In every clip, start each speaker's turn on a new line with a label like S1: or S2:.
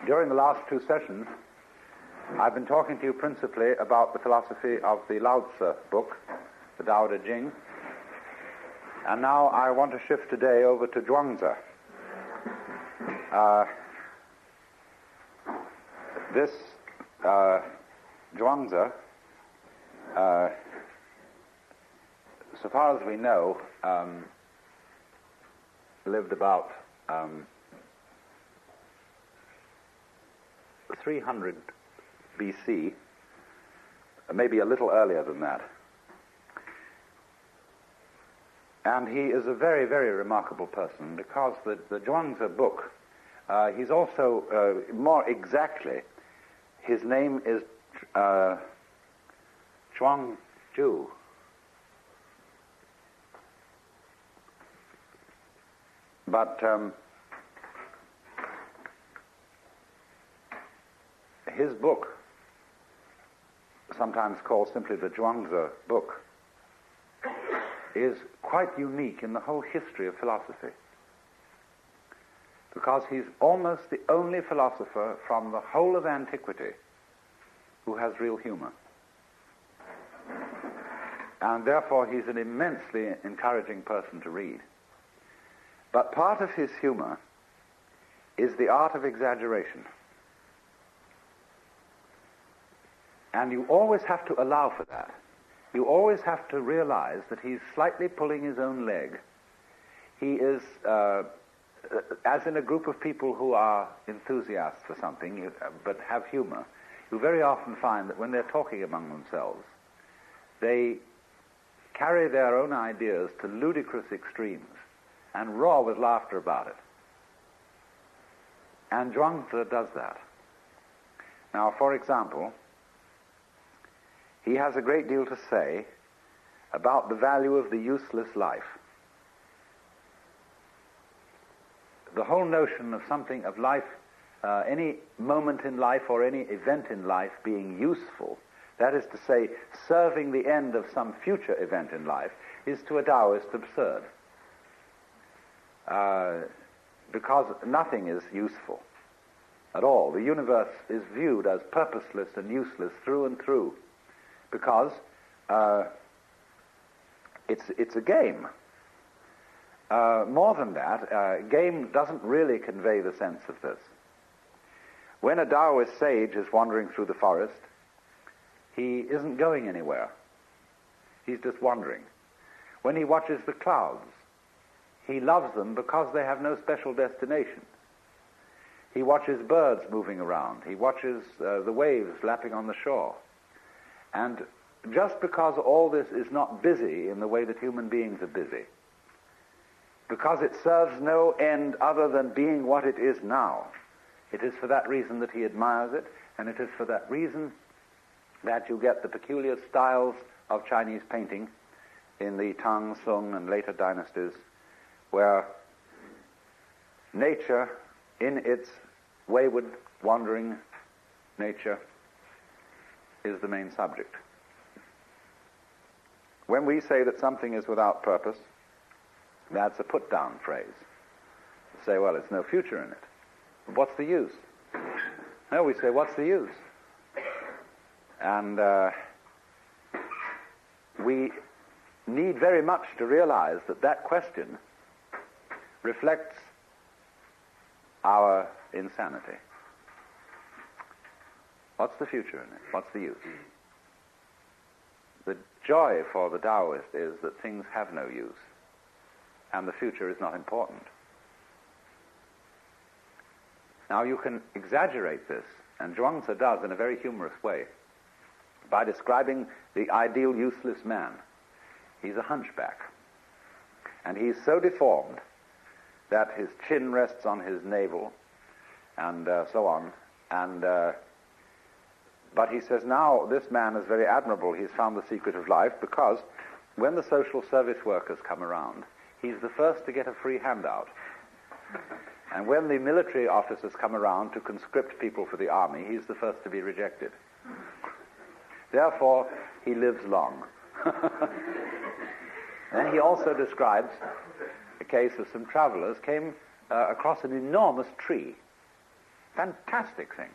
S1: During the last two sessions, I've been talking to you principally about the philosophy of the Lao Tzu book, the Tao Te Ching, and now I want to shift today over to Zhuangzi. This Zhuangzi, so far as we know, lived about 300 BC, maybe a little earlier than that. And he is a very, very remarkable person because the Zhuangzi book, he's also, more exactly, his name is Zhuangzhu. But his book, sometimes called simply the Zhuangzi book, is quite unique in the whole history of philosophy, because he's almost the only philosopher from the whole of antiquity who has real humor. And therefore he's an immensely encouraging person to read. But part of his humor is the art of exaggeration. And you always have to allow for that. You always have to realize that he's slightly pulling his own leg. He is, as in a group of people who are enthusiasts for something, but have humor, you very often find that when they're talking among themselves, they carry their own ideas to ludicrous extremes and roar with laughter about it. And Zhuangzi does that. Now, for example, he has a great deal to say about the value of the useless life. The whole notion of something, of life, any moment in life or any event in life being useful, that is to say, serving the end of some future event in life, is to a Taoist absurd. Because nothing is useful at all. The universe is viewed as purposeless and useless through and through, because it's a game. More than that, game doesn't really convey the sense of this. When a Taoist sage is wandering through the forest, he isn't going anywhere. He's just wandering. When he watches the clouds, he loves them because they have no special destination. He watches birds moving around. He watches the waves lapping on the shore. And just because all this is not busy in the way that human beings are busy, because it serves no end other than being what it is now, it is for that reason that he admires it, and it is for that reason that you get the peculiar styles of Chinese painting in the Tang, Sung, and later dynasties, where nature, in its wayward, wandering nature, is the main subject. When we say that something is without purpose, that's a put-down phrase. We say, well, it's no future in it. But what's the use? No, we say, what's the use? And we need very much to realize that that question reflects our insanity. What's the future in it? What's the use? The joy for the Taoist is that things have no use, and the future is not important. Now you can exaggerate this, and Zhuangzi does in a very humorous way, by describing the ideal useless man. He's a hunchback, and he's so deformed that his chin rests on his navel, and so on. And but he says, now this man is very admirable. He's found the secret of life, because when the social service workers come around, he's the first to get a free handout. And when the military officers come around to conscript people for the army, he's the first to be rejected. Therefore, he lives long. And he also describes a case of some travelers came across an enormous tree. Fantastic thing.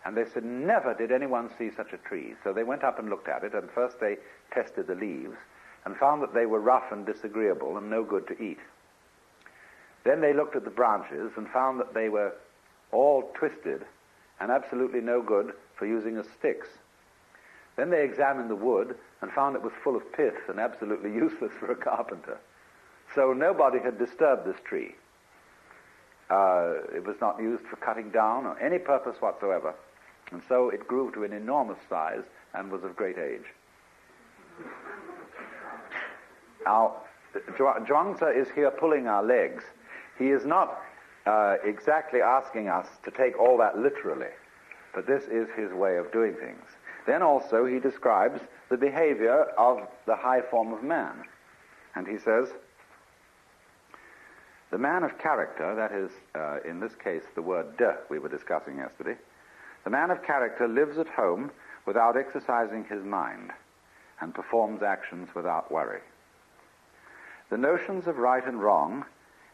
S1: And they said, never did anyone see such a tree. So they went up and looked at it, and first they tested the leaves and found that they were rough and disagreeable and no good to eat. Then they looked at the branches and found that they were all twisted and absolutely no good for using as sticks. Then they examined the wood and found it was full of pith and absolutely useless for a carpenter. So nobody had disturbed this tree. It was not used for cutting down or any purpose whatsoever. And so it grew to an enormous size and was of great age. Now, Zhuangzi is here pulling our legs. He is not exactly asking us to take all that literally, but this is his way of doing things. Then also he describes the behavior of the high form of man. And he says, the man of character, that is, in this case, the word de we were discussing yesterday, the man of character lives at home without exercising his mind and performs actions without worry. The notions of right and wrong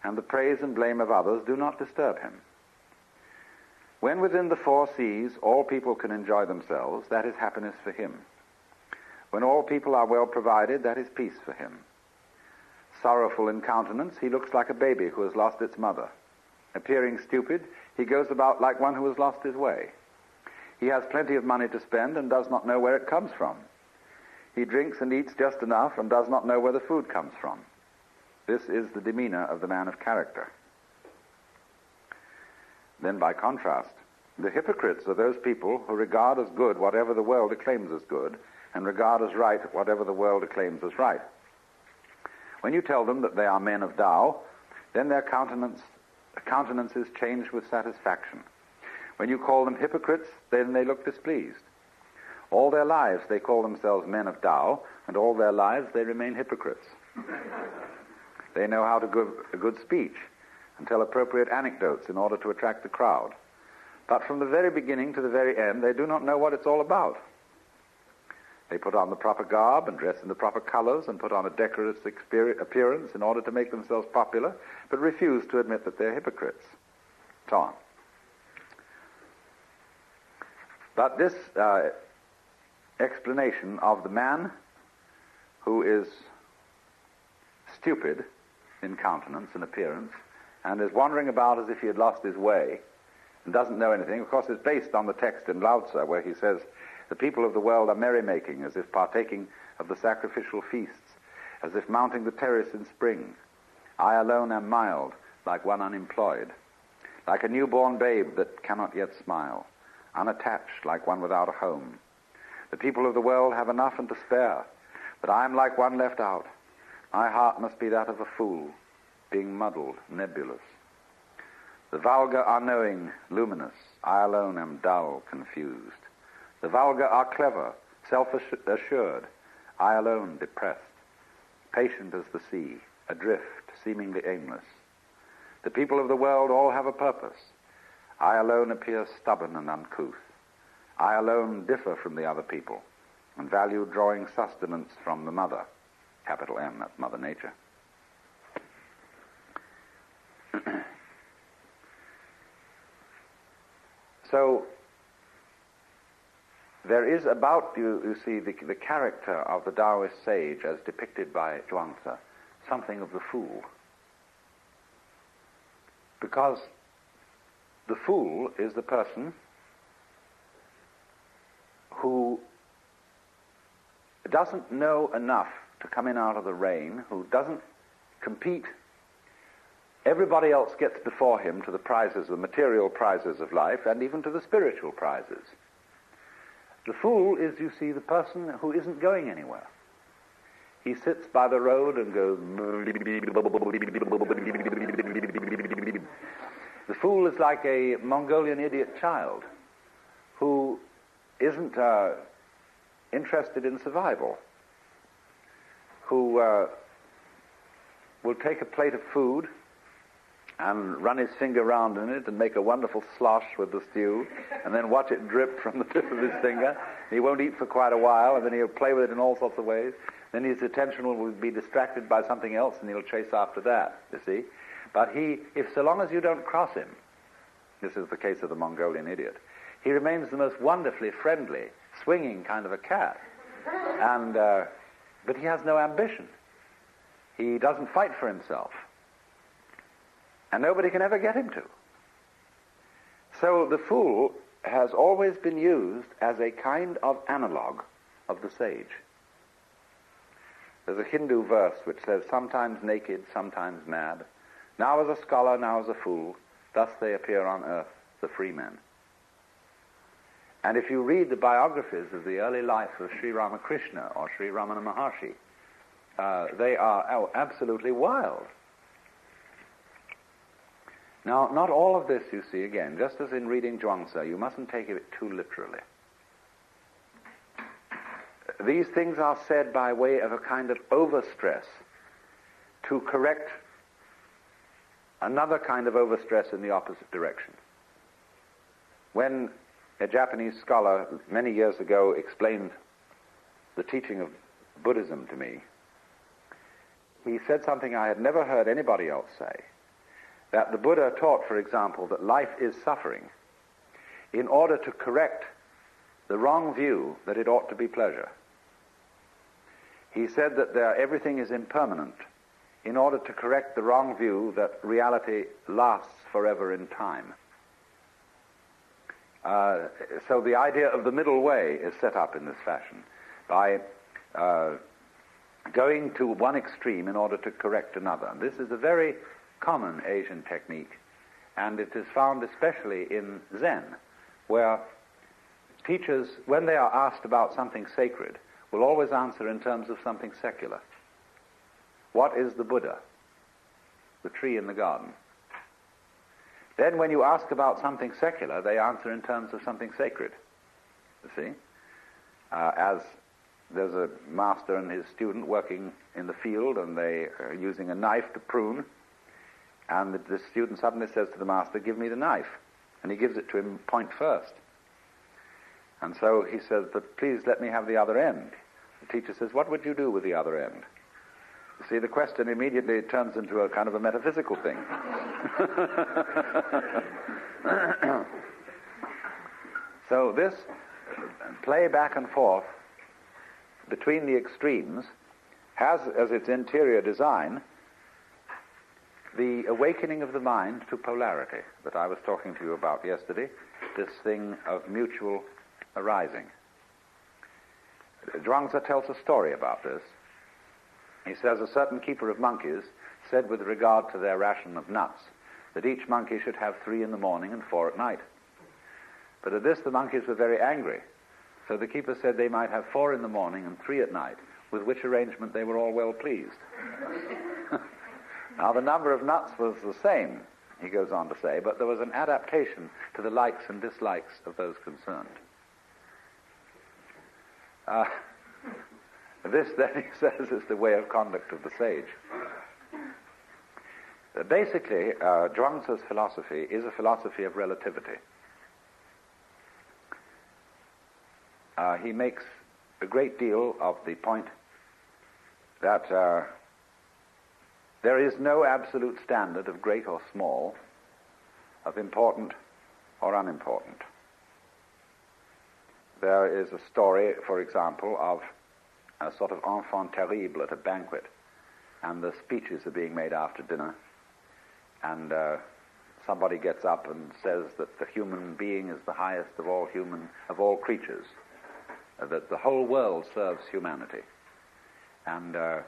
S1: and the praise and blame of others do not disturb him. When within the four seas all people can enjoy themselves, that is happiness for him. When all people are well provided, that is peace for him. Sorrowful in countenance, he looks like a baby who has lost its mother. Appearing stupid, he goes about like one who has lost his way. He has plenty of money to spend and does not know where it comes from. He drinks and eats just enough and does not know where the food comes from. This is the demeanor of the man of character. Then, by contrast, the hypocrites are those people who regard as good whatever the world acclaims as good and regard as right whatever the world acclaims as right. When you tell them that they are men of Tao, then their countenances change with satisfaction. When you call them hypocrites, then they look displeased. All their lives they call themselves men of Tao, and all their lives they remain hypocrites. They know how to give a good speech and tell appropriate anecdotes in order to attract the crowd. But from the very beginning to the very end, they do not know what it's all about. They put on the proper garb and dress in the proper colors and put on a decorous appearance in order to make themselves popular, but refuse to admit that they're hypocrites. So on. But this explanation of the man who is stupid in countenance and appearance and is wandering about as if he had lost his way and doesn't know anything, of course, is based on the text in Lao Tzu where he says, the people of the world are merrymaking as if partaking of the sacrificial feasts, as if mounting the terrace in spring. I alone am mild, like one unemployed, like a newborn babe that cannot yet smile, unattached like one without a home. The people of the world have enough and to spare, but I am like one left out. My heart must be that of a fool, being muddled, nebulous. The vulgar are knowing, luminous. I alone am dull, confused. The vulgar are clever, self-assured. I alone depressed, patient as the sea, adrift, seemingly aimless. The people of the world all have a purpose. I alone appear stubborn and uncouth. I alone differ from the other people and value drawing sustenance from the mother. Capital M, that's Mother Nature. So, there is about, you see, the character of the Taoist sage as depicted by Zhuangzi, something of the fool. Because the fool is the person who doesn't know enough to come in out of the rain, who doesn't compete. Everybody else gets before him to the prizes, the material prizes of life, and even to the spiritual prizes. The fool is, you see, the person who isn't going anywhere. He sits by the road and goes... The fool is like a Mongolian idiot child who isn't interested in survival, who will take a plate of food and run his finger round in it and make a wonderful slosh with the stew, and then watch it drip from the tip of his finger. He won't eat for quite a while, and then he'll play with it in all sorts of ways. Then his attention will be distracted by something else, and he'll chase after that, you see. But so long as you don't cross him, This is the case of the Mongolian idiot. He remains the most wonderfully friendly, swinging kind of a cat. But he has no ambition. He doesn't fight for himself. And nobody can ever get him to. So the fool has always been used as a kind of analog of the sage. There's a Hindu verse which says, sometimes naked, sometimes mad, now as a scholar, now as a fool, thus they appear on earth, the free men. And if you read the biographies of the early life of Sri Ramakrishna or Sri Ramana Maharshi, they are absolutely wild. Now, not all of this, you see, again, just as in reading Zhuangzi, you mustn't take it too literally. These things are said by way of a kind of overstress to correct another kind of overstress in the opposite direction. When a Japanese scholar many years ago explained the teaching of Buddhism to me, he said something I had never heard anybody else say, that the Buddha taught, for example, that life is suffering in order to correct the wrong view that it ought to be pleasure. He said that everything is impermanent in order to correct the wrong view that reality lasts forever in time. So the idea of the middle way is set up in this fashion by going to one extreme in order to correct another. This is a very common Asian technique, and it is found especially in Zen, where teachers, when they are asked about something sacred, will always answer in terms of something secular. What is the Buddha? The tree in the garden. Then when you ask about something secular, they answer in terms of something sacred. You see? As there's a master and his student working in the field, and they are using a knife to prune, and the student suddenly says to the master, "Give me the knife." And he gives it to him point first. And so he says, "But please let me have the other end." The teacher says, "What would you do with the other end?" You see, the question immediately turns into a kind of a metaphysical thing. So this play back and forth between the extremes has as its interior design the awakening of the mind to polarity that I was talking to you about yesterday, this thing of mutual arising. Zhuangzi tells a story about this. He says a certain keeper of monkeys said with regard to their ration of nuts that each monkey should have 3 in the morning and 4 at night. But at this the monkeys were very angry. So the keeper said they might have 4 in the morning and 3 at night, with which arrangement they were all well pleased. Now the number of nuts was the same, he goes on to say, but there was an adaptation to the likes and dislikes of those concerned. This, then, he says, is the way of conduct of the sage. Basically, Zhuangzi's philosophy is a philosophy of relativity. He makes a great deal of the point that there is no absolute standard of great or small, of important or unimportant. There is a story, for example, of a sort of enfant terrible at a banquet, and the speeches are being made after dinner, and somebody gets up and says that the human being is the highest of all creatures, that the whole world serves humanity, and a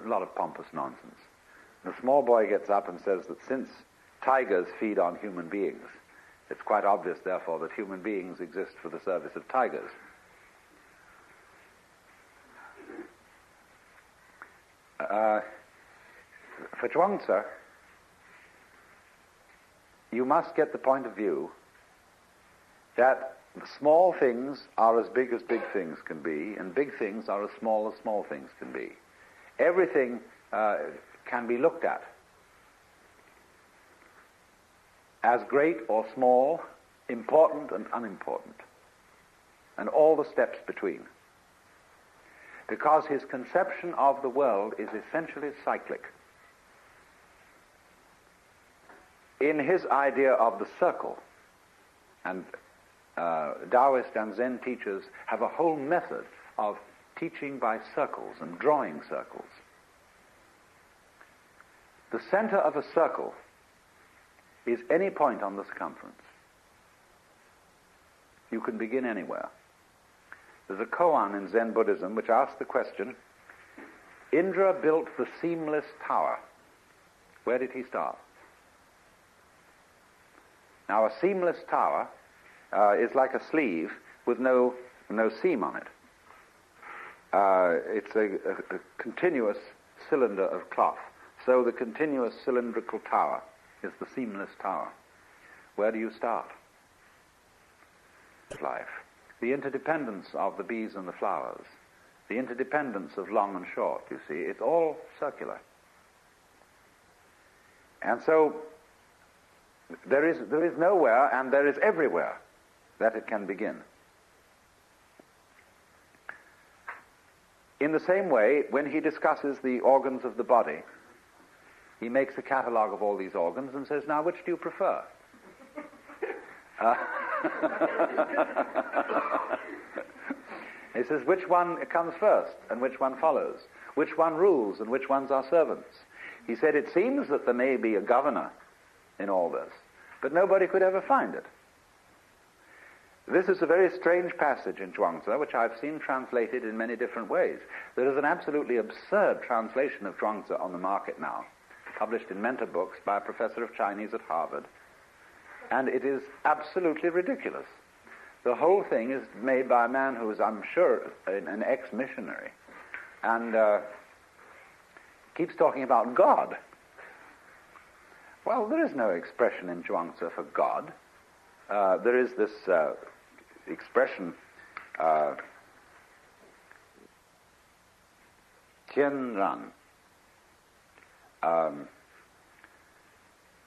S1: lot of pompous nonsense. The small boy gets up and says that since tigers feed on human beings, it's quite obvious, therefore, that human beings exist for the service of tigers. For Zhuangzi, you must get the point of view that small things are as big things can be, and big things are as small things can be. Everything can be looked at as great or small, important and unimportant, and all the steps between. Because his conception of the world is essentially cyclic. in his idea of the circle, and Taoist and Zen teachers have a whole method of teaching by circles and drawing circles. The center of a circle is any point on the circumference. You can begin anywhere. There's a koan in Zen Buddhism which asks the question, Indra built the seamless tower. Where did he start? Now, a seamless tower is like a sleeve with no seam on it. It's a continuous cylinder of cloth. So the continuous cylindrical tower is the seamless tower. Where do you start? Life. The interdependence of the bees and the flowers. The interdependence of long and short, you see. It's all circular. And so there is nowhere and there is everywhere that it can begin. In the same way, when he discusses the organs of the body, he makes a catalogue of all these organs and says, now, which do you prefer? He says, which one comes first and which one follows? Which one rules and which ones are servants? He said, it seems that there may be a governor in all this, but nobody could ever find it. This is a very strange passage in Zhuangzi, which I've seen translated in many different ways. There is an absolutely absurd translation of Zhuangzi on the market now, published in mentor books by a professor of Chinese at Harvard, and it is absolutely ridiculous. The whole thing is made by a man who is, I'm sure, an ex-missionary, and keeps talking about God. Well, there is no expression in Zhuangzi for God. There is this expression, Tianran,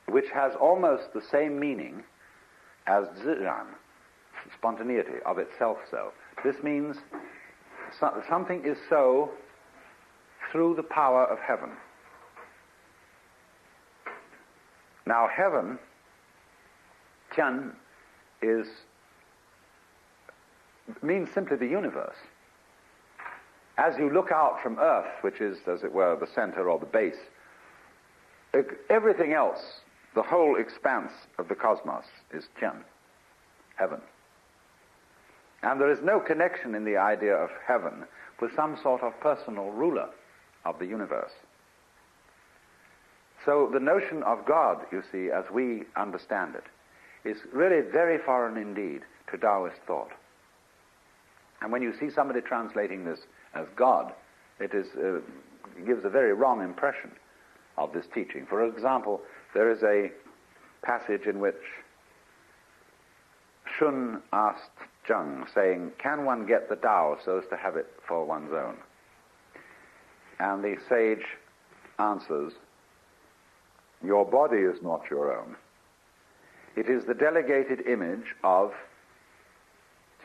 S1: which has almost the same meaning as Ziran, spontaneity, of itself so. This means something is so through the power of heaven. Now, heaven, Tian, means simply the universe. As you look out from Earth, which is, as it were, the center or the base, everything else, the whole expanse of the cosmos, is Tian, heaven. And there is no connection in the idea of heaven with some sort of personal ruler of the universe. So the notion of God, you see, as we understand it, is really very foreign indeed to Taoist thought. And when you see somebody translating this as God, it gives a very wrong impression of this teaching. For example, there is a passage in which Shun asked Zheng, saying, can one get the Tao so as to have it for one's own? And the sage answers, your body is not your own. It is the delegated image of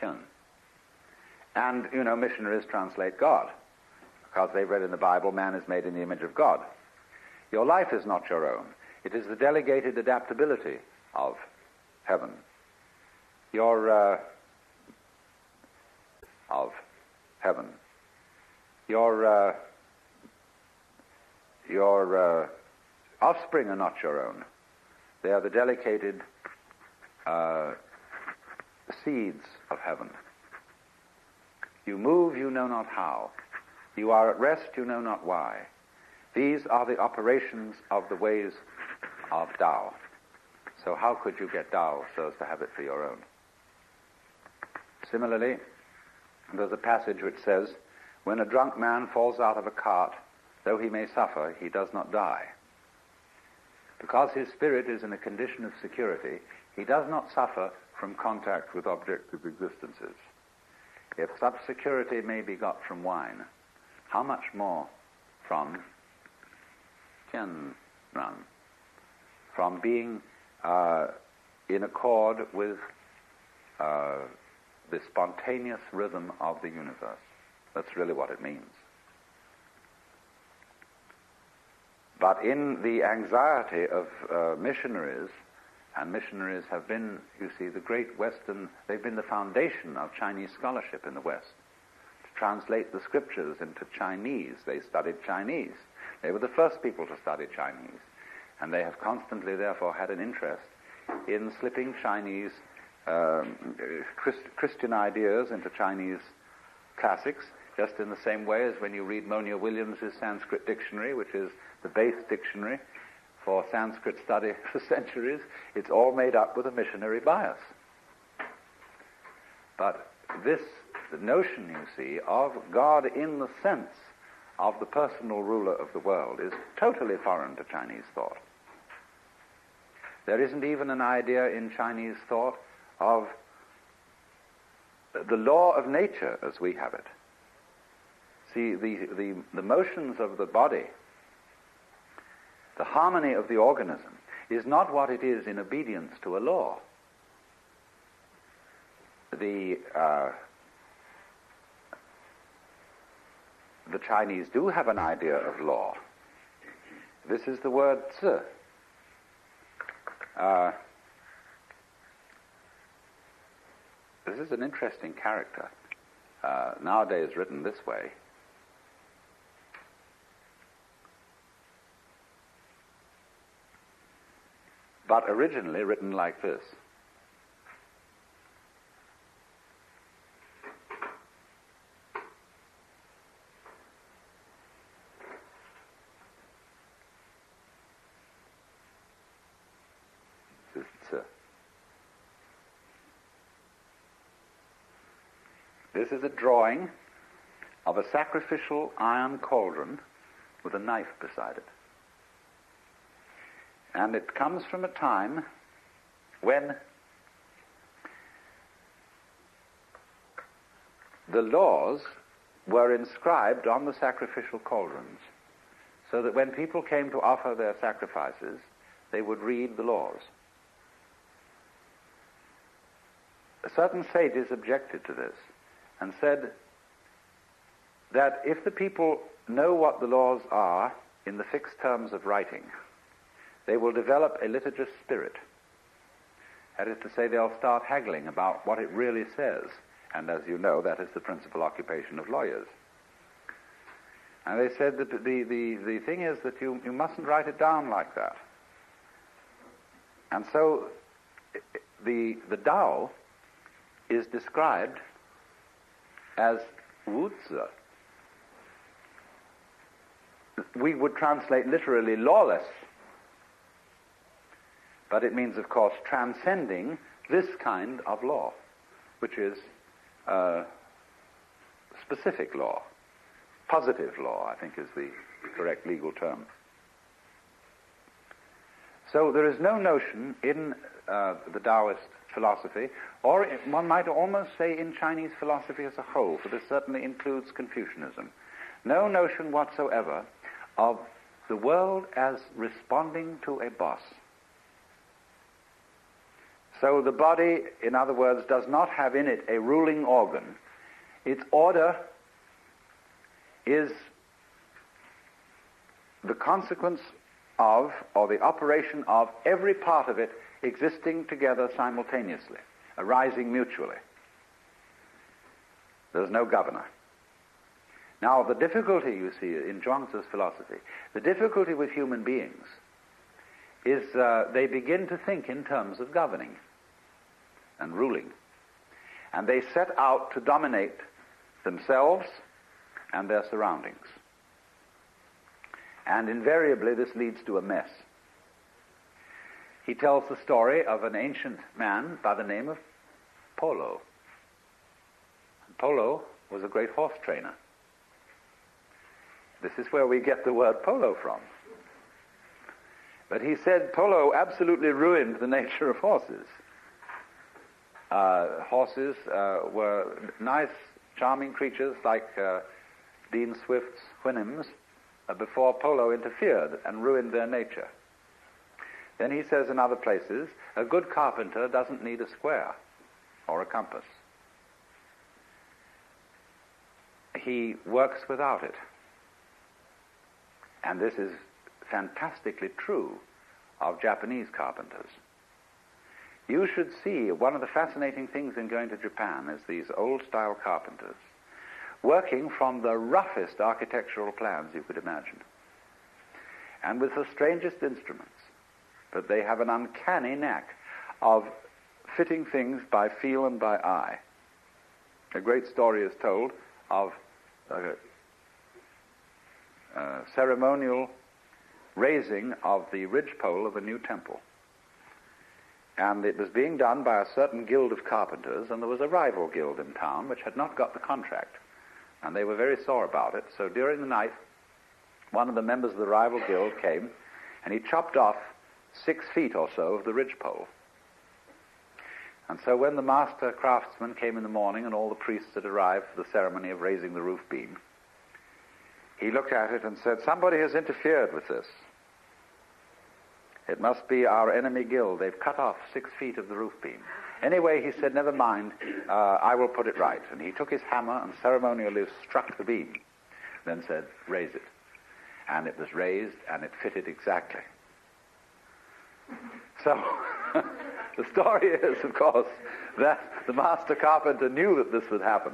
S1: Tian. And, missionaries translate God, because they've read in the Bible, man is made in the image of God. Your life is not your own. It is the delegated adaptability of heaven. Your of heaven. Your offspring are not your own. They are the delegated seeds of heaven. You move, you know not how. You are at rest, you know not why. These are the operations of the ways of Tao. So how could you get Tao so as to have it for your own? Similarly, there's a passage which says, when a drunk man falls out of a cart, though he may suffer, he does not die. Because his spirit is in a condition of security, he does not suffer from contact with objective existences. If such security may be got from wine, how much more from Tianran, from being in accord with the spontaneous rhythm of the universe. That's really what it means. But in the anxiety of missionaries, and missionaries have been, you see, the great Western, they've been the foundation of Chinese scholarship in the West. To translate the scriptures into Chinese, they studied Chinese. They were the first people to study Chinese. And they have constantly, therefore, had an interest in slipping Chinese Christian ideas into Chinese classics, just in the same way as when you read Monia Williams's Sanskrit dictionary, which is the base dictionary for Sanskrit study for centuries. It's all made up with a missionary bias. But this notion, you see, of God in the sense of the personal ruler of the world is totally foreign to Chinese thought. There isn't even an idea in Chinese thought of the law of nature as we have it. See, the motions of the body, the harmony of the organism, is not what it is in obedience to a law. The Chinese do have an idea of law. This is the word zi. This is an interesting character, nowadays written this way. But originally written like this. This is zi. This is a drawing of a sacrificial iron cauldron with a knife beside it. And it comes from a time when the laws were inscribed on the sacrificial cauldrons, so that when people came to offer their sacrifices, they would read the laws. Certain sages objected to this and said that if the people know what the laws are in the fixed terms of writing, they will develop a litigious spirit. That is to say, they'll start haggling about what it really says. And as you know, that is the principal occupation of lawyers. And they said that the thing is that you mustn't write it down like that. And so the Tao is described as wuzi. We would translate literally lawless. But it means, of course, transcending this kind of law, which is specific law. Positive law, I think, is the correct legal term. So there is no notion in the Taoist philosophy, or one might almost say in Chinese philosophy as a whole, for this certainly includes Confucianism, no notion whatsoever of the world as responding to a boss. So the body, in other words, does not have in it a ruling organ. Its order is the consequence of, or the operation of, every part of it existing together simultaneously, arising mutually. There's no governor. Now, the difficulty, you see, in Zhuangzi's philosophy, the difficulty with human beings is they begin to think in terms of governing and ruling. And they set out to dominate themselves and their surroundings. And invariably this leads to a mess. He tells the story of an ancient man by the name of Polo. Polo was a great horse trainer. This is where we get the word polo from. But he said Polo absolutely ruined the nature of horses. Horses were nice, charming creatures like Dean Swift's Houyhnhnms before Polo interfered and ruined their nature. Then he says in other places, a good carpenter doesn't need a square or a compass. He works without it. And this is fantastically true of Japanese carpenters. You should see, one of the fascinating things in going to Japan is these old-style carpenters working from the roughest architectural plans you could imagine, and with the strangest instruments. But they have an uncanny knack of fitting things by feel and by eye. A great story is told of ceremonial raising of the ridgepole of a new temple. And it was being done by a certain guild of carpenters, and there was a rival guild in town which had not got the contract. And they were very sore about it. So during the night, one of the members of the rival guild came, and he chopped off 6 feet or so of the ridgepole. And so when the master craftsman came in the morning and all the priests had arrived for the ceremony of raising the roof beam, he looked at it and said, "Somebody has interfered with this. It must be our enemy guild. They've cut off 6 feet of the roof beam." Anyway, he said, "Never mind, I will put it right." And he took his hammer and ceremonially struck the beam, then said, "Raise it." And it was raised, and it fitted exactly. So, the story is, of course, that the master carpenter knew that this would happen,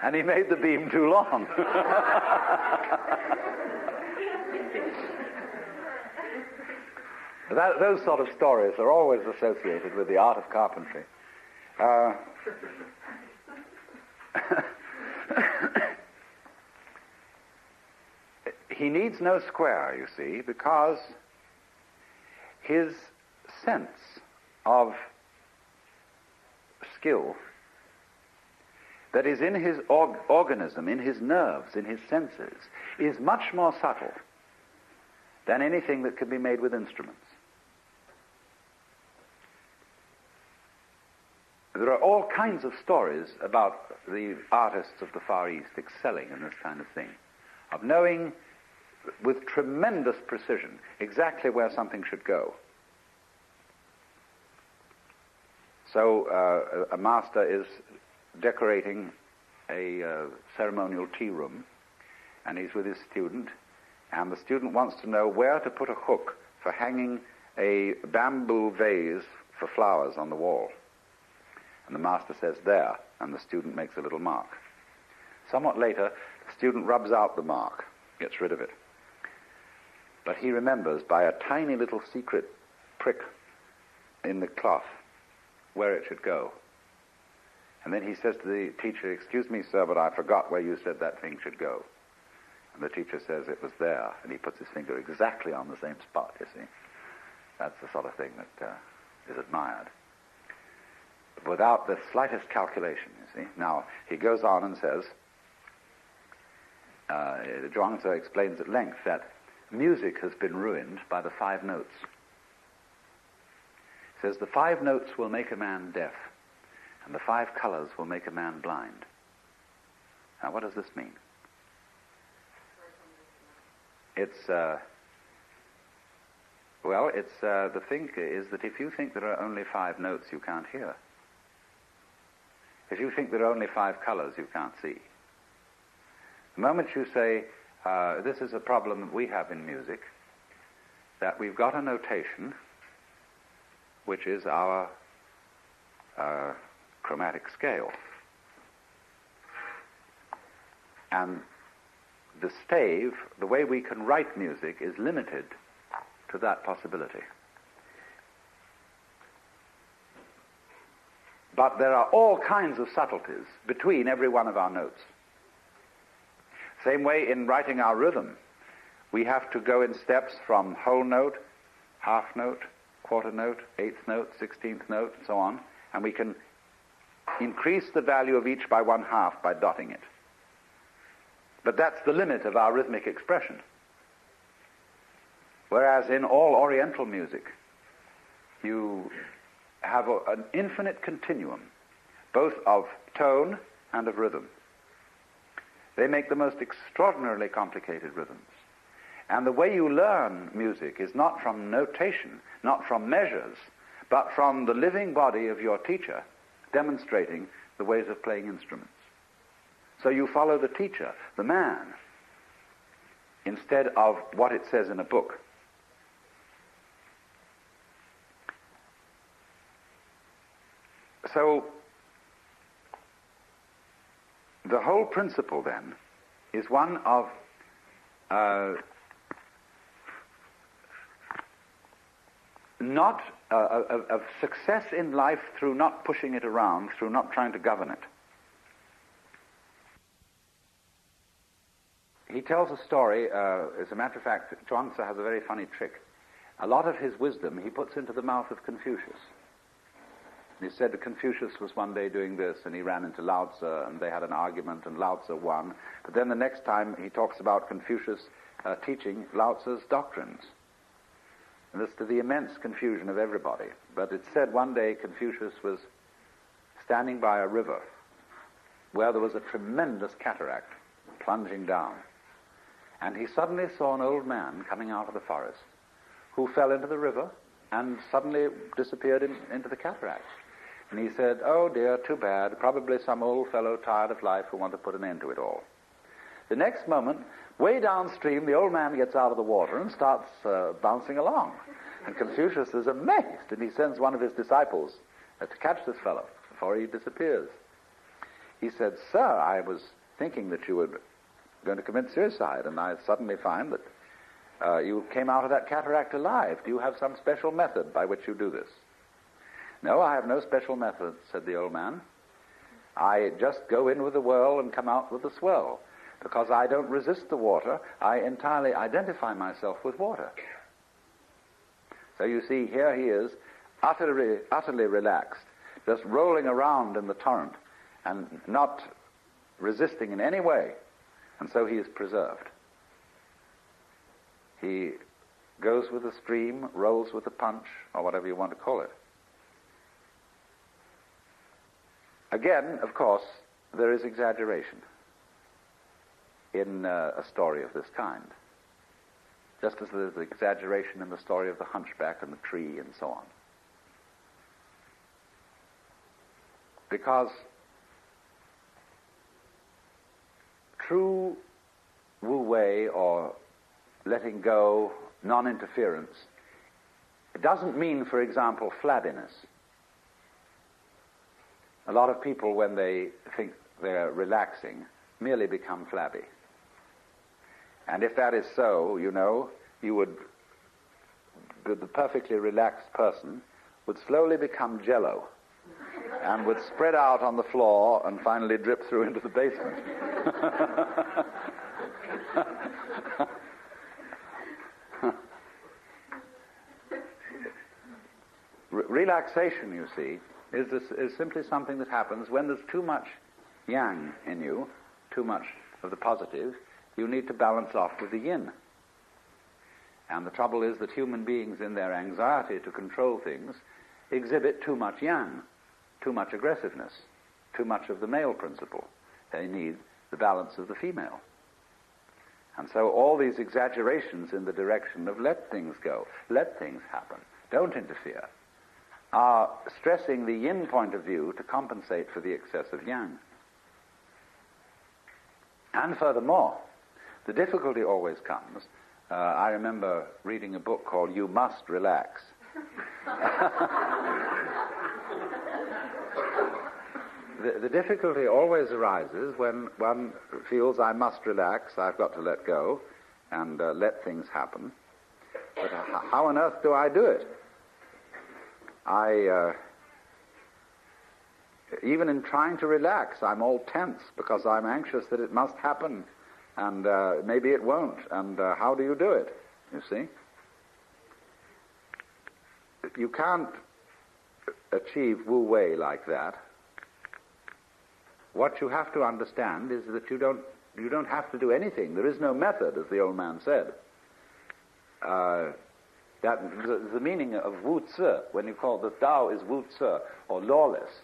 S1: and he made the beam too long. Those sort of stories are always associated with the art of carpentry. He needs no square, you see, because his sense of skill that is in his organism, in his nerves, in his senses, is much more subtle than anything that can be made with instruments. There are all kinds of stories about the artists of the Far East excelling in this kind of thing, of knowing with tremendous precision exactly where something should go. So a master is decorating a ceremonial tea room, and he's with his student, and the student wants to know where to put a hook for hanging a bamboo vase for flowers on the wall. And the master says, "There," and the student makes a little mark. Somewhat later, the student rubs out the mark, gets rid of it. But he remembers by a tiny little secret prick in the cloth where it should go. And then he says to the teacher, "Excuse me, sir, but I forgot where you said that thing should go." And the teacher says, "It was there," and he puts his finger exactly on the same spot, you see. That's the sort of thing that is admired, without the slightest calculation, you see. Now, he goes on and says, Zhuangzi explains at length that music has been ruined by the 5 notes. He says, the 5 notes will make a man deaf, and the 5 colors will make a man blind. Now, what does this mean? It's, the thing is that if you think there are only 5 notes, you can't hear. If you think there are only 5 colors, you can't see. The moment you say, this is a problem that we have in music, that we've got a notation, which is our chromatic scale. And the stave, the way we can write music, is limited to that possibility. But there are all kinds of subtleties between every one of our notes. Same way in writing our rhythm. We have to go in steps from whole note, half note, quarter note, 8th note, 16th note, and so on, and we can increase the value of each by 1/2 by dotting it. But that's the limit of our rhythmic expression. Whereas in all Oriental music, you have an infinite continuum, both of tone and of rhythm. They make the most extraordinarily complicated rhythms. And the way you learn music is not from notation, not from measures, but from the living body of your teacher demonstrating the ways of playing instruments. So you follow the teacher, the man, instead of what it says in a book. So the whole principle then is one of not of success in life through not pushing it around, through not trying to govern it. He tells a story, as a matter of fact, Chuang-Tzu has a very funny trick. A lot of his wisdom he puts into the mouth of Confucius. He said that Confucius was one day doing this, and he ran into Lao Tzu, and they had an argument, and Lao Tzu won. But then the next time he talks about Confucius teaching Lao Tzu's doctrines. And this to the immense confusion of everybody. But it's said one day Confucius was standing by a river where there was a tremendous cataract plunging down. And he suddenly saw an old man coming out of the forest who fell into the river and suddenly disappeared into the cataract. And he said, "Oh dear, too bad, probably some old fellow tired of life who wanted to put an end to it all." The next moment, way downstream, the old man gets out of the water and starts bouncing along. And Confucius is amazed, and he sends one of his disciples to catch this fellow before he disappears. He said, "Sir, I was thinking that you were going to commit suicide, and I suddenly find that you came out of that cataract alive. Do you have some special method by which you do this?" "No, I have no special method," said the old man. "I just go in with the whirl and come out with the swirl. Because I don't resist the water, I entirely identify myself with water." So you see, here he is, utterly relaxed, just rolling around in the torrent and not resisting in any way. And so he is preserved. He goes with the stream, rolls with the punch, or whatever you want to call it. Again, of course, there is exaggeration in a story of this kind, just as there's exaggeration in the story of the hunchback and the tree and so on. Because true wu-wei, or letting go, non-interference, it doesn't mean, for example, flabbiness. A lot of people, when they think they're relaxing, merely become flabby. And if that is so, the perfectly relaxed person would slowly become jello and would spread out on the floor and finally drip through into the basement. Relaxation, you see, is simply something that happens when there's too much yang in you, too much of the positive. You need to balance off with the yin. And the trouble is that human beings, in their anxiety to control things, exhibit too much yang, too much aggressiveness, too much of the male principle. They need the balance of the female. And so all these exaggerations in the direction of let things go, let things happen, don't interfere, are stressing the yin point of view to compensate for the excess of yang. And furthermore, the difficulty always comes. I remember reading a book called You Must Relax. The difficulty always arises when one feels I must relax, I've got to let go, and let things happen. But how on earth do I do it? Even in trying to relax, I'm all tense because I'm anxious that it must happen, and maybe it won't, and how do you do it, you see? You can't achieve wu-wei like that. What you have to understand is that you don't have to do anything. There is no method, as the old man said. That the meaning of wu-zi, when you call the Tao is wu-zi, or lawless,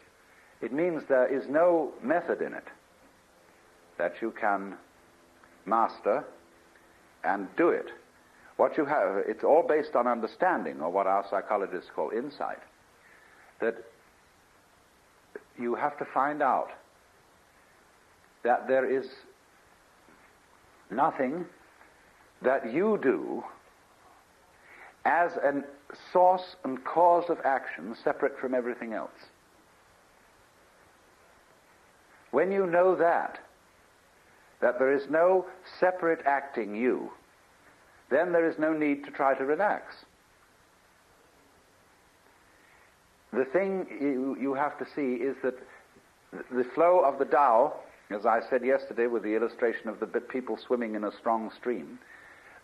S1: it means there is no method in it that you can master and do it. What you have, it's all based on understanding, or what our psychologists call insight, that you have to find out that there is nothing that you do as a source and cause of action separate from everything else. When you know that there is no separate acting you, then there is no need to try to relax. The thing you have to see is that the flow of the Tao, as I said yesterday with the illustration of the people swimming in a strong stream,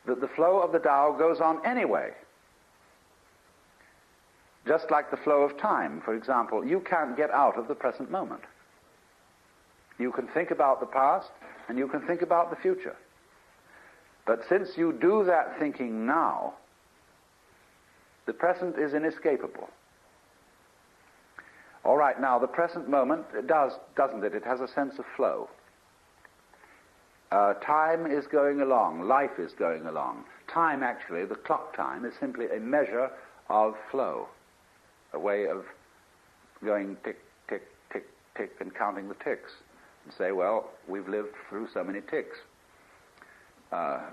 S1: that the flow of the Tao goes on anyway. Just like the flow of time, for example, you can't get out of the present moment. You can think about the past and you can think about the future. But since you do that thinking now, the present is inescapable. All right, now the present moment doesn't it? It has a sense of flow. Time is going along, life is going along. Time, actually, the clock time, is simply a measure of flow, a way of going tick, tick, tick, tick, and counting the ticks. And say, well, we've lived through so many ticks. But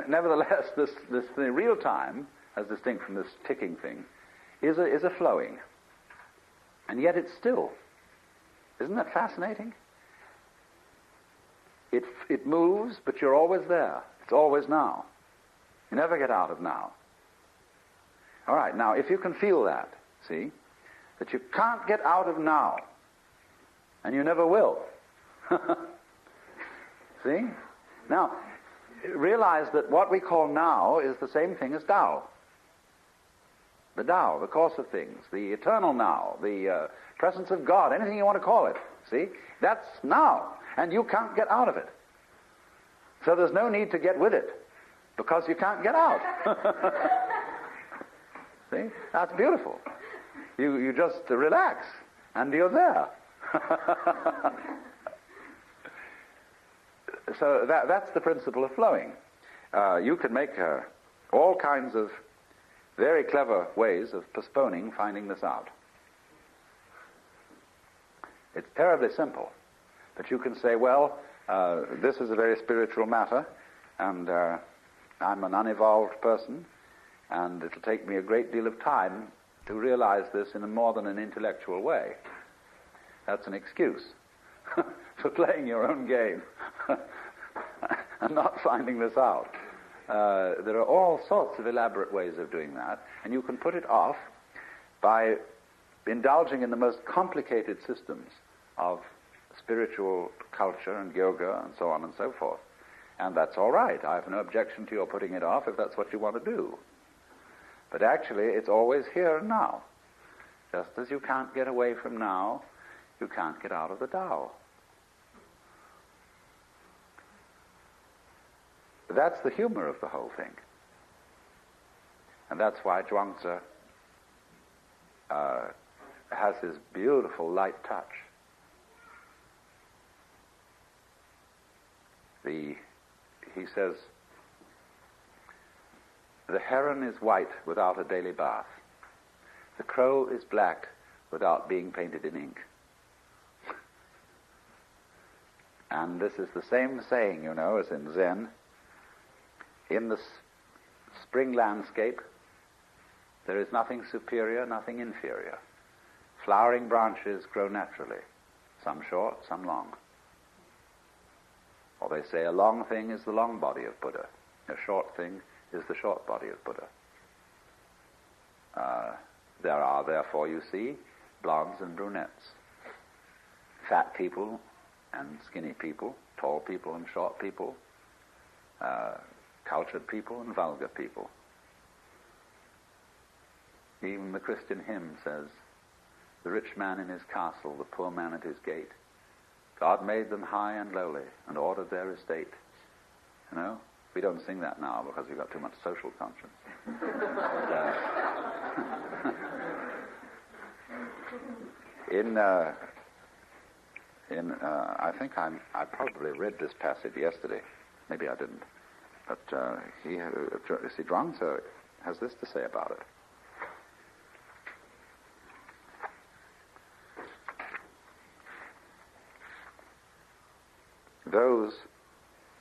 S1: nevertheless, this the real time, as distinct from this ticking thing, is a flowing. And yet it's still. Isn't that fascinating? It moves, but you're always there. It's always now. You never get out of now. All right, now if you can feel that, see, that you can't get out of now, and you never will. See? Now, realize that what we call now is the same thing as Tao. The Tao, the course of things, the eternal now, the presence of God, anything you want to call it. See? That's now, and you can't get out of it. So there's no need to get with it, because you can't get out. See? That's beautiful. You just relax, and you're there. So that's the principle of flowing. You can make all kinds of very clever ways of postponing finding this out. It's terribly simple. But you can say, well, this is a very spiritual matter, and I'm an unevolved person, and it'll take me a great deal of time to realize this in a more than an intellectual way. That's an excuse for playing your own game and not finding this out. There are all sorts of elaborate ways of doing that, and you can put it off by indulging in the most complicated systems of spiritual culture and yoga and so on and so forth. And that's all right. I have no objection to your putting it off if that's what you want to do. But actually, it's always here and now. Just as you can't get away from now, you can't get out of the Tao. That's the humor of the whole thing. And that's why Zhuangzi has his beautiful light touch. He says, the heron is white without a daily bath. The crow is black without being painted in ink. And this is the same saying, you know, as in Zen. In the spring landscape, there is nothing superior, nothing inferior. Flowering branches grow naturally, some short, some long. Or they say a long thing is the long body of Buddha. A short thing is the short body of Buddha. There are, therefore, you see, blondes and brunettes, fat people and skinny people, tall people and short people, cultured people and vulgar people. Even the Christian hymn says, the rich man in his castle, the poor man at his gate. God made them high and lowly and ordered their estate. You know, we don't sing that now because we've got too much social conscience. I think I probably read this passage yesterday. Maybe I didn't. But Zhuangzi has this to say about it. Those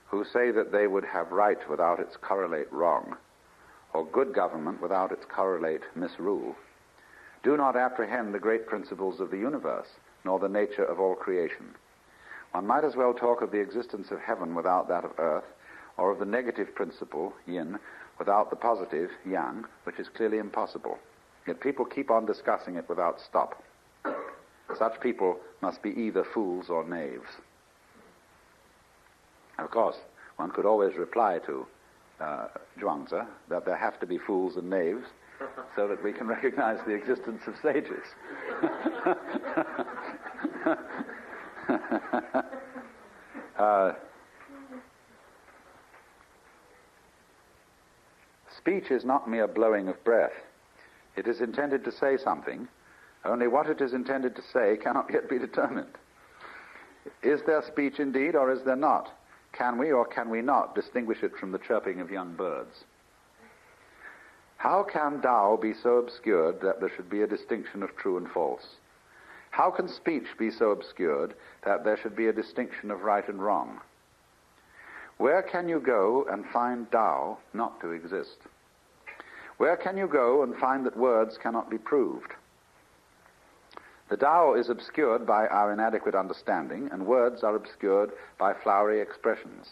S1: who say that they would have right without its correlate wrong, or good government without its correlate misrule, do not apprehend the great principles of the universe nor the nature of all creation. One might as well talk of the existence of heaven without that of earth, or of the negative principle, yin, without the positive, yang, which is clearly impossible. Yet people keep on discussing it without stop. Such people must be either fools or knaves. Of course, one could always reply to Zhuangzi that there have to be fools and knaves so that we can recognize the existence of sages. Speech is not mere blowing of breath. It is intended to say something, only what it is intended to say cannot yet be determined. Is there speech indeed, or is there not? Can we or can we not distinguish it from the chirping of young birds? How can Tao be so obscured that there should be a distinction of true and false? How can speech be so obscured that there should be a distinction of right and wrong? Where can you go and find Tao not to exist? Where can you go and find that words cannot be proved? The Tao is obscured by our inadequate understanding, and words are obscured by flowery expressions.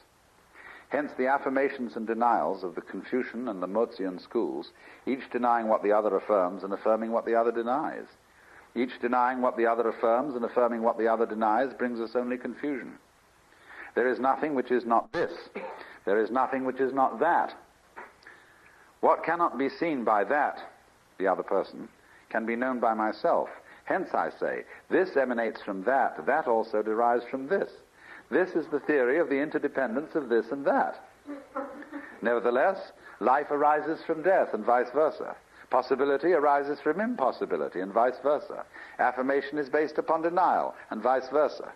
S1: Hence the affirmations and denials of the Confucian and the Mozian schools, each denying what the other affirms and affirming what the other denies. Each denying what the other affirms and affirming what the other denies brings us only confusion. There is nothing which is not this. There is nothing which is not that. What cannot be seen by that, the other person, can be known by myself. Hence I say, this emanates from that, that also derives from this. This is the theory of the interdependence of this and that. Nevertheless, life arises from death and vice versa. Possibility arises from impossibility and vice versa. Affirmation is based upon denial and vice versa.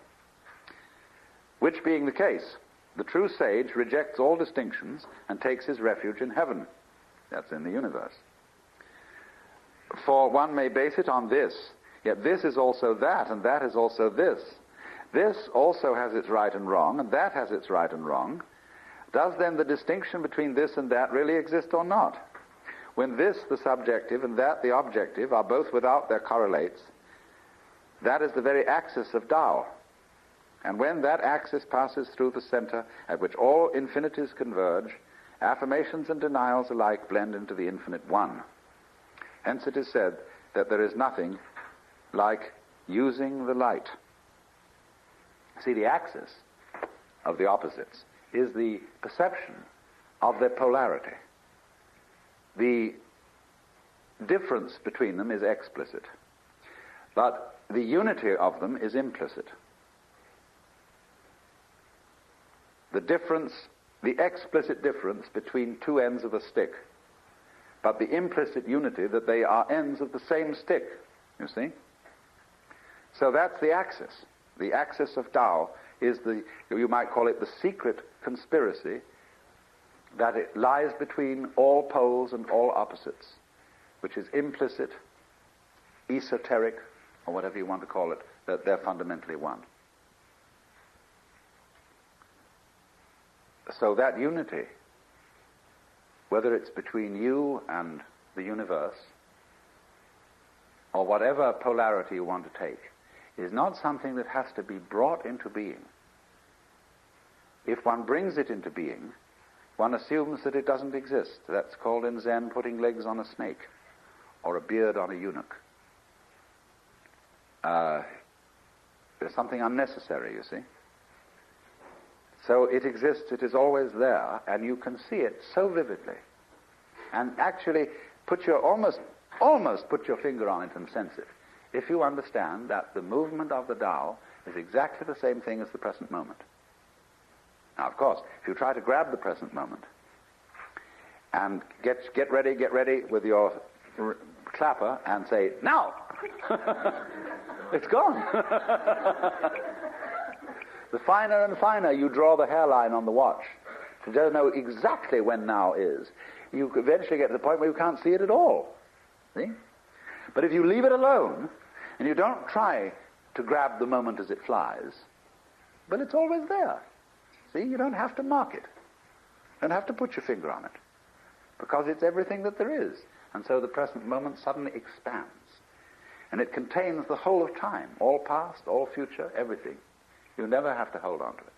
S1: Which being the case, the true sage rejects all distinctions and takes his refuge in heaven. That's in the universe. For one may base it on this, yet this is also that, and that is also this. This also has its right and wrong, and that has its right and wrong. Does then the distinction between this and that really exist or not? When this, the subjective, and that, the objective, are both without their correlates, that is the very axis of Tao. And when that axis passes through the center at which all infinities converge, affirmations and denials alike blend into the infinite one. Hence it is said that there is nothing like using the light. See, the axis of the opposites is the perception of their polarity. The difference between them is explicit, but the unity of them is implicit. The difference, the explicit difference between two ends of a stick, but the implicit unity that they are ends of the same stick, you see? So that's the axis. The axis of Tao is the, you might call it the secret conspiracy that it lies between all poles and all opposites, which is implicit, esoteric, or whatever you want to call it, that they're fundamentally one. So that unity, whether it's between you and the universe, or whatever polarity you want to take, is not something that has to be brought into being. If one brings it into being, one assumes that it doesn't exist. That's called in Zen putting legs on a snake, or a beard on a eunuch. There's something unnecessary, you see. So it exists, it is always there, and you can see it so vividly. And actually almost put your finger on it and sense it, if you understand that the movement of the Tao is exactly the same thing as the present moment. Now, of course, if you try to grab the present moment and get ready with your clapper and say, now! It's gone. The finer and finer you draw the hairline on the watch to just know exactly when now is, you eventually get to the point where you can't see it at all. See? But if you leave it alone, and you don't try to grab the moment as it flies, but it's always there. See, you don't have to mark it. You don't have to put your finger on it, because it's everything that there is. And so the present moment suddenly expands. And it contains the whole of time, all past, all future, everything. You never have to hold on to it.